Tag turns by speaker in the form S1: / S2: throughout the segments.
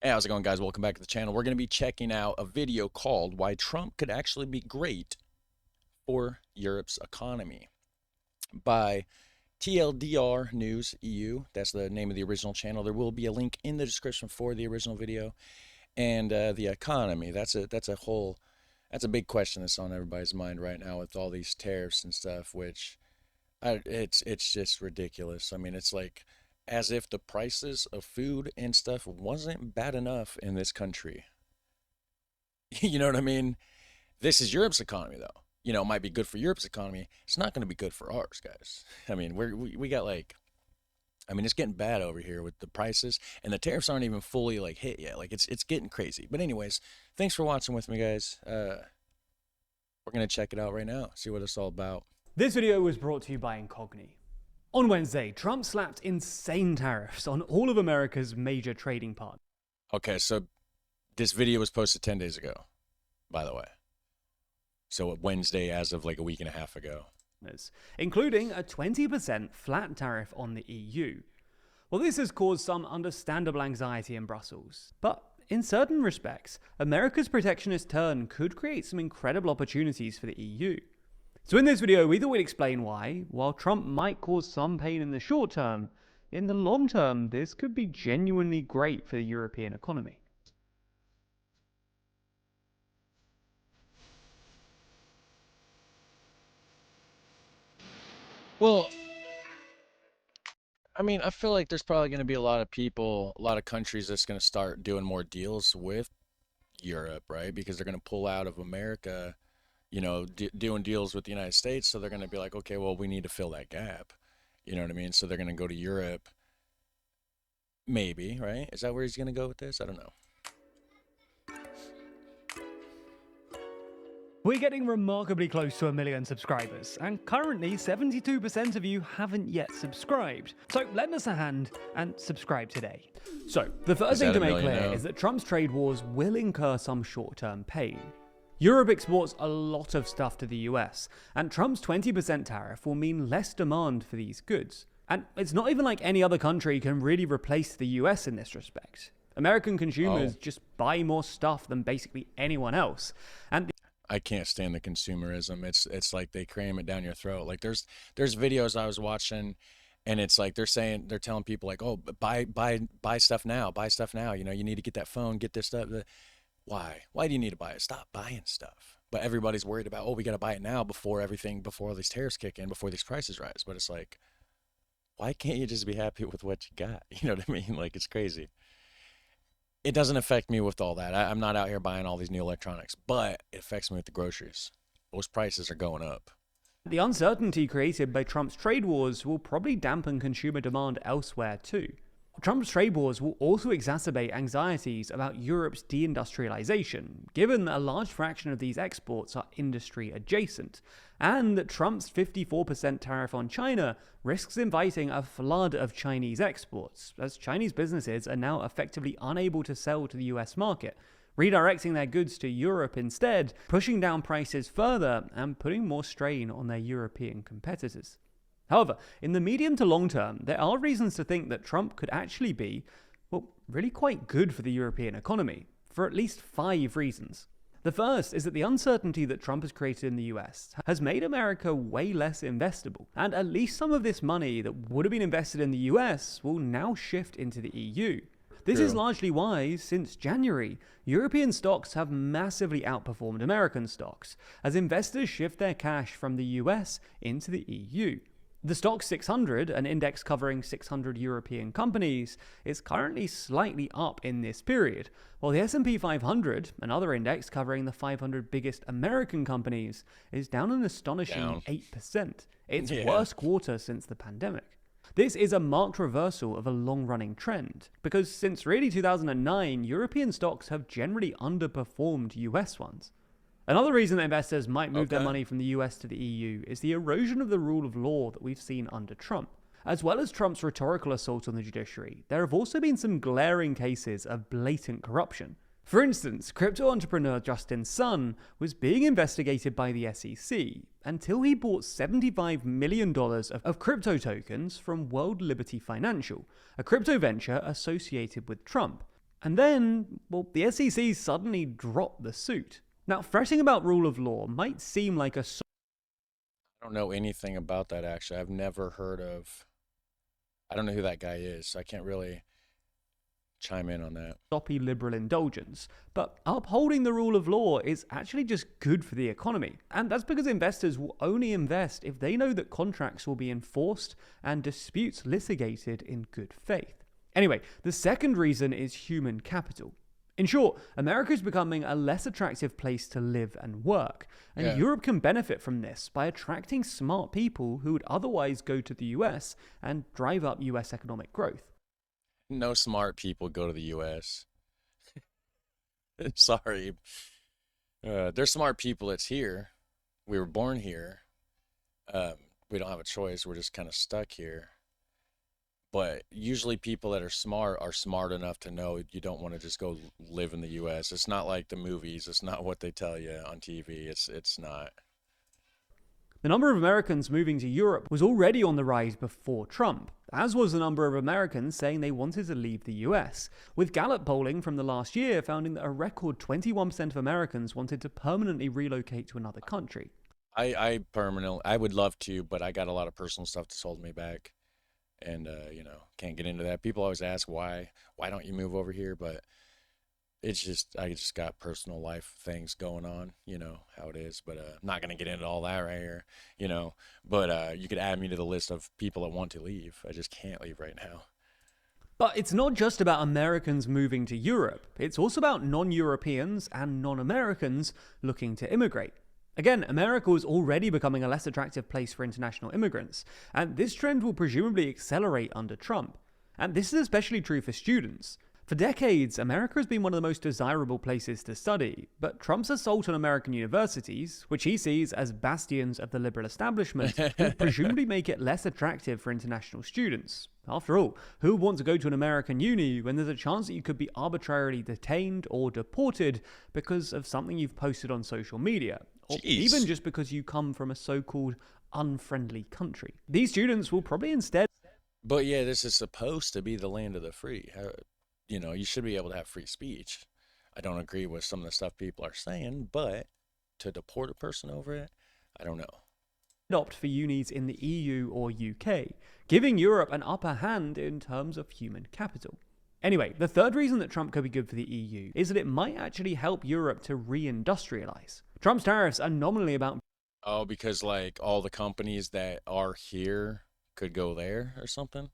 S1: Hey, how's it going, guys? Welcome back to the channel. We're going to be checking out a video called Why Trump Could Actually Be Great for Europe's Economy by TLDR News EU. That's the name of the original channel. There will be a link in the description for the original video. And the economy, that's a big question that's on everybody's mind right now with all these tariffs and stuff, which it's just ridiculous. I mean, it's like as if the prices of food and stuff wasn't bad enough in this country. You know what I mean? This is Europe's economy, though. You know, it might be good for Europe's economy. It's not going to be good for ours, guys. I mean, we got like, I mean, it's getting bad over here with the prices, and the tariffs aren't even fully like hit yet. Like it's getting crazy. But anyways, thanks for watching with me, guys. We're gonna check it out right now. See what it's all about.
S2: This video was brought to you by Incogni. On Wednesday, Trump slapped insane tariffs on all of America's major trading partners.
S1: Okay, so this video was posted 10 days ago, by the way. So Wednesday, as of like a week and a half ago.
S2: Including a 20% flat tariff on the EU. Well, this has caused some understandable anxiety in Brussels. But in certain respects, America's protectionist turn could create some incredible opportunities for the EU. So in this video, we thought we'd explain why, while Trump might cause some pain in the short term, in the long term, this could be genuinely great for the European economy.
S1: Well, I mean, I feel like there's probably going to be a lot of people, a lot of countries that's going to start doing more deals with Europe, right? Because they're going to pull out of America, you know, doing deals with the United States. So they're going to be like, okay, well, we need to fill that gap. You know what I mean? So they're going to go to Europe, maybe, right? Is that where he's going to go with this? I don't know.
S2: We're getting remarkably close to 1 million subscribers, and currently 72% of you haven't yet subscribed. So lend us a hand and subscribe today. So the first thing to make clear is that Trump's trade wars will incur some short-term pain. Europe exports a lot of stuff to the US, and Trump's 20% tariff will mean less demand for these goods. And it's not even like any other country can really replace the US in this respect. American consumers just buy more stuff than basically anyone else. And
S1: I can't stand the consumerism. It's like they cram it down your throat. Like there's videos I was watching, and it's like they're telling people like, oh, buy stuff now, buy stuff now. You know, you need to get that phone, get this stuff. Why do you need to buy it? Stop buying stuff. But everybody's worried about, oh, we got to buy it now before all these tariffs kick in, before these prices rise. But it's like, why can't you just be happy with what you got? You know what I mean? Like, it's crazy. It doesn't affect me with all that. I'm not out here buying all these new electronics, but it affects me with the groceries. Those prices are going up.
S2: The uncertainty created by Trump's trade wars will probably dampen consumer demand elsewhere too. Trump's trade wars will also exacerbate anxieties about Europe's deindustrialization, given that a large fraction of these exports are industry adjacent, and that Trump's 54% tariff on China risks inviting a flood of Chinese exports, as Chinese businesses are now effectively unable to sell to the US market, redirecting their goods to Europe instead, pushing down prices further and putting more strain on their European competitors. However, in the medium to long term, there are reasons to think that Trump could actually be, well, really quite good for the European economy, for at least 5 reasons. The first is that the uncertainty that Trump has created in the US has made America way less investable, and at least some of this money that would have been invested in the US will now shift into the EU. This is largely why, since January, European stocks have massively outperformed American stocks, as investors shift their cash from the US into the EU. The Stoxx 600, an index covering 600 European companies, is currently slightly up in this period, while the S&P 500, another index covering the 500 biggest American companies, is down an astonishing 8%, its worst quarter since the pandemic. This is a marked reversal of a long-running trend, because since really 2009, European stocks have generally underperformed US ones. Another reason that investors might move their money from the US to the EU is the erosion of the rule of law that we've seen under Trump. As well as Trump's rhetorical assault on the judiciary, there have also been some glaring cases of blatant corruption. For instance, crypto entrepreneur Justin Sun was being investigated by the SEC until he bought $75 million of crypto tokens from World Liberty Financial, a crypto venture associated with Trump. And then, well, the SEC suddenly dropped the suit. Now, fretting about rule of law might seem like a
S1: I don't know anything about that actually. I've never heard of. I don't know who that guy is, so I can't really chime in on that.
S2: soppy liberal indulgence, but upholding the rule of law is actually just good for the economy. And that's because investors will only invest if they know that contracts will be enforced and disputes litigated in good faith. Anyway, the second reason is human capital. In short, America is becoming a less attractive place to live and work, and
S1: Yeah.
S2: Europe can benefit from this by attracting smart people who would otherwise go to the US and drive up US economic growth.
S1: No smart people go to the U.S. Sorry. There's smart people. It's here. We were born here. We don't have a choice. We're just kind of stuck here. But usually people that are smart enough to know you don't want to just go live in the US. It's not like the movies. It's not what they tell you on TV. It's not.
S2: The number of Americans moving to Europe was already on the rise before Trump, as was the number of Americans saying they wanted to leave the US, with Gallup polling from the last year finding that a record 21% of Americans wanted to permanently relocate to another country.
S1: I would love to, but I got a lot of personal stuff that's holding me back. And can't get into that. People always ask why don't you move over here? But it's just I just got personal life things going on, how it is. But I'm not gonna get into all that right here, But you could add me to the list of people that want to leave. I just can't leave right now.
S2: But it's not just about Americans moving to Europe, it's also about non-Europeans and non-Americans looking to immigrate. Again, America was already becoming a less attractive place for international immigrants, and this trend will presumably accelerate under Trump. And this is especially true for students. For decades, America has been one of the most desirable places to study, but Trump's assault on American universities, which he sees as bastions of the liberal establishment, will presumably make it less attractive for international students. After all, who would want to go to an American uni when there's a chance that you could be arbitrarily detained or deported because of something you've posted on social media? Or even just because you come from a so-called unfriendly country. These students will probably instead...
S1: But yeah, this is supposed to be the land of the free. You should be able to have free speech. I don't agree with some of the stuff people are saying, but to deport a person over it, I don't know.
S2: ...opt for unis in the EU or UK, giving Europe an upper hand in terms of human capital. Anyway, the third reason that Trump could be good for the EU is that it might actually help Europe to re-industrialize. Trump's tariffs are nominally about...
S1: Oh, because like all the companies that are here could go there or something?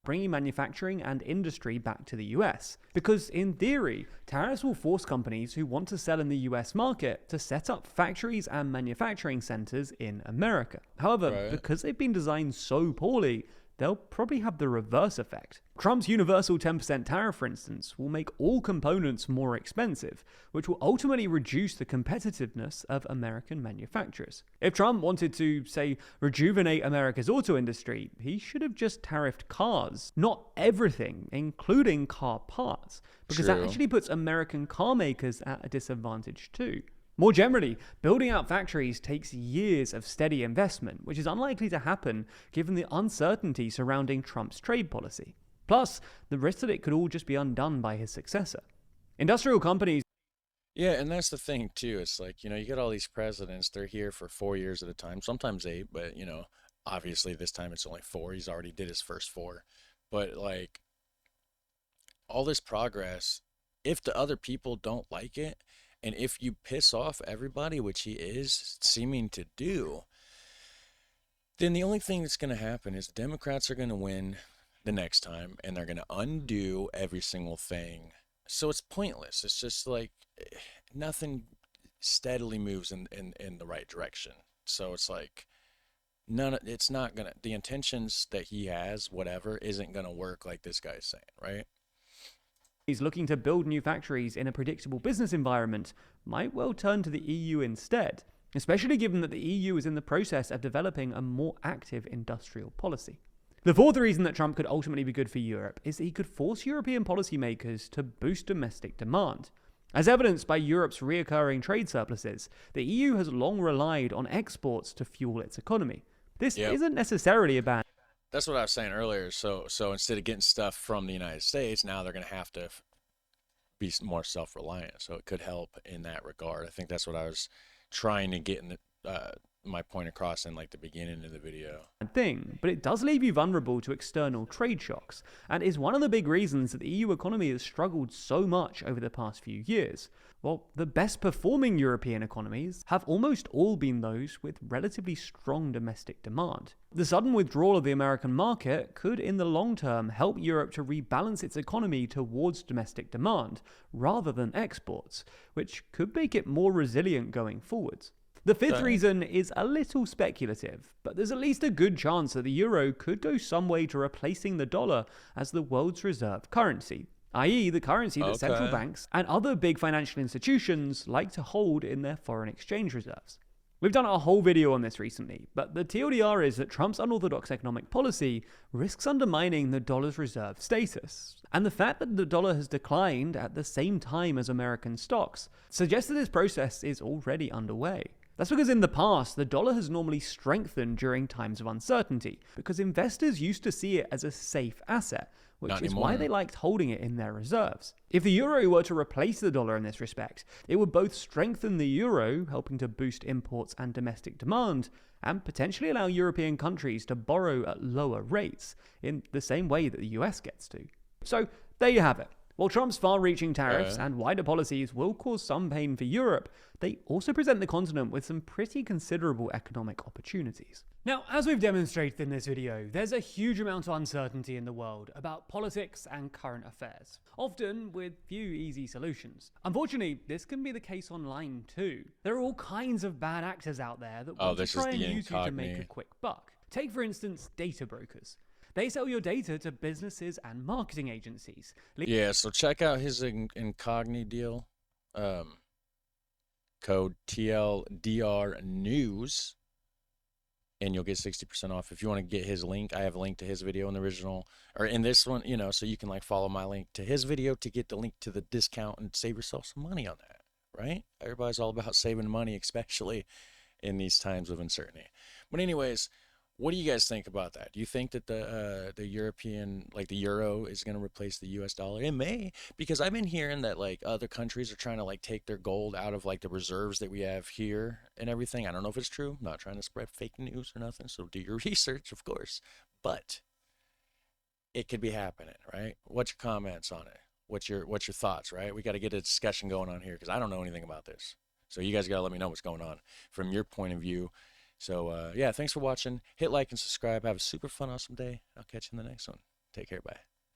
S2: bringing manufacturing and industry back to the US. Because in theory, tariffs will force companies who want to sell in the US market to set up factories and manufacturing centers in America. However, because they've been designed so poorly, they'll probably have the reverse effect. Trump's universal 10% tariff, for instance, will make all components more expensive, which will ultimately reduce the competitiveness of American manufacturers. If Trump wanted to, say, rejuvenate America's auto industry, he should have just tariffed cars, not everything, including car parts, because that actually puts American car makers at a disadvantage too. More generally, building out factories takes years of steady investment, which is unlikely to happen given the uncertainty surrounding Trump's trade policy. Plus, the risk that it could all just be undone by his successor. Industrial companies...
S1: Yeah, and that's the thing, too. It's like, you get all these presidents, they're here for 4 years at a time, sometimes 8, but, obviously this time it's only 4. He's already did his first 4. But, like, all this progress, if the other people don't like it, and if you piss off everybody, which he is seeming to do, then the only thing that's going to happen is the Democrats are going to win the next time, and they're going to undo every single thing. So it's pointless. It's just like nothing steadily moves in the right direction. So it's like it's not going to, the intentions that he has, whatever, isn't going to work like this guy's saying, right?
S2: He's looking to build new factories in a predictable business environment might well turn to the EU instead, especially given that the EU is in the process of developing a more active industrial policy. The fourth reason that Trump could ultimately be good for Europe is that he could force European policymakers to boost domestic demand. As evidenced by Europe's reoccurring trade surpluses, the EU has long relied on exports to fuel its economy. This isn't necessarily a bad...
S1: That's what I was saying earlier. So instead of getting stuff from the United States, now they're going to have to be more self-reliant. So it could help in that regard. I think that's what I was trying to get in my point across in like the beginning of the video.
S2: Thing, but it does leave you vulnerable to external trade shocks, and is one of the big reasons that the EU economy has struggled so much over the past few years. Well, the best performing European economies have almost all been those with relatively strong domestic demand. The sudden withdrawal of the American market could, in the long term, help Europe to rebalance its economy towards domestic demand, rather than exports, which could make it more resilient going forwards. The fifth reason is a little speculative, but there's at least a good chance that the euro could go some way to replacing the dollar as the world's reserve currency, i.e. the currency that central banks and other big financial institutions like to hold in their foreign exchange reserves. We've done a whole video on this recently, but the TLDR is that Trump's unorthodox economic policy risks undermining the dollar's reserve status. And the fact that the dollar has declined at the same time as American stocks suggests that this process is already underway. That's because in the past, the dollar has normally strengthened during times of uncertainty, because investors used to see it as a safe asset, which is why they liked holding it in their reserves. If the euro were to replace the dollar in this respect, it would both strengthen the euro, helping to boost imports and domestic demand, and potentially allow European countries to borrow at lower rates, in the same way that the US gets to. So, there you have it. While Trump's far-reaching tariffs and wider policies will cause some pain for Europe, they also present the continent with some pretty considerable economic opportunities. Now, as we've demonstrated in this video, there's a huge amount of uncertainty in the world about politics and current affairs, often with few easy solutions. Unfortunately, this can be the case online too. There are all kinds of bad actors out there that want to try and use you to make a quick buck. Take, for instance, data brokers. They sell your data to businesses and marketing agencies.
S1: Yeah, so check out his incognito deal. Code TLDR News, and you'll get 60% off. If you want to get his link, I have a link to his video in the original, or in this one, you know, so you can like follow my link to his video to get the link to the discount and save yourself some money on that, right? Everybody's all about saving money, especially in these times of uncertainty. But anyways, what do you guys think about that? Do you think that the European, like the euro, is going to replace the US dollar? It may, because I've been hearing that like other countries are trying to like take their gold out of like the reserves that we have here and everything. I don't know if it's true. I'm not trying to spread fake news or nothing, so do your research, of course. But it could be happening, right? What's your comments on it? What's your thoughts, right? We got to get a discussion going on here because I don't know anything about this. So you guys got to let me know what's going on from your point of view. So, yeah, thanks for watching. Hit like and subscribe. Have a super fun, awesome day. I'll catch you in the next one. Take care. Bye.